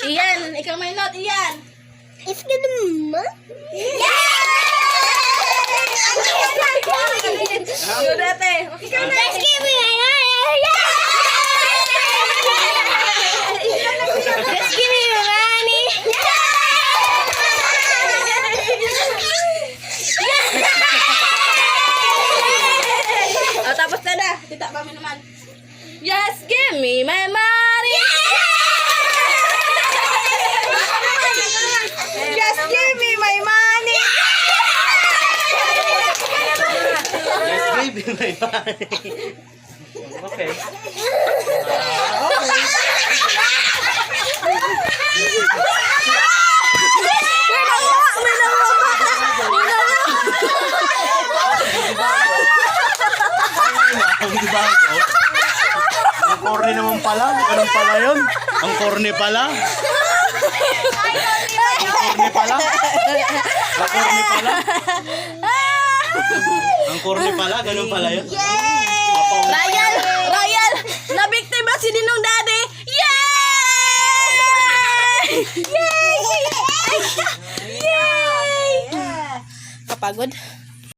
Iyan, ikaw may note, Iyan. It's gonna Go dati. Ikaw na. Just give me Just give me money. O, tapos na. Tita, mami naman. Just give me my money. Just give me my money. Yes, baby, may money. Okay. Ang bago. Ang corny naman pala. Anong pala yun? Ang corny pala. Ang corny pala. Ang corny pala. Ang corny pala. Ganun pala yun. Ryan, nabiktima si Ninong Daddy. Yay! Yay! Kapagod?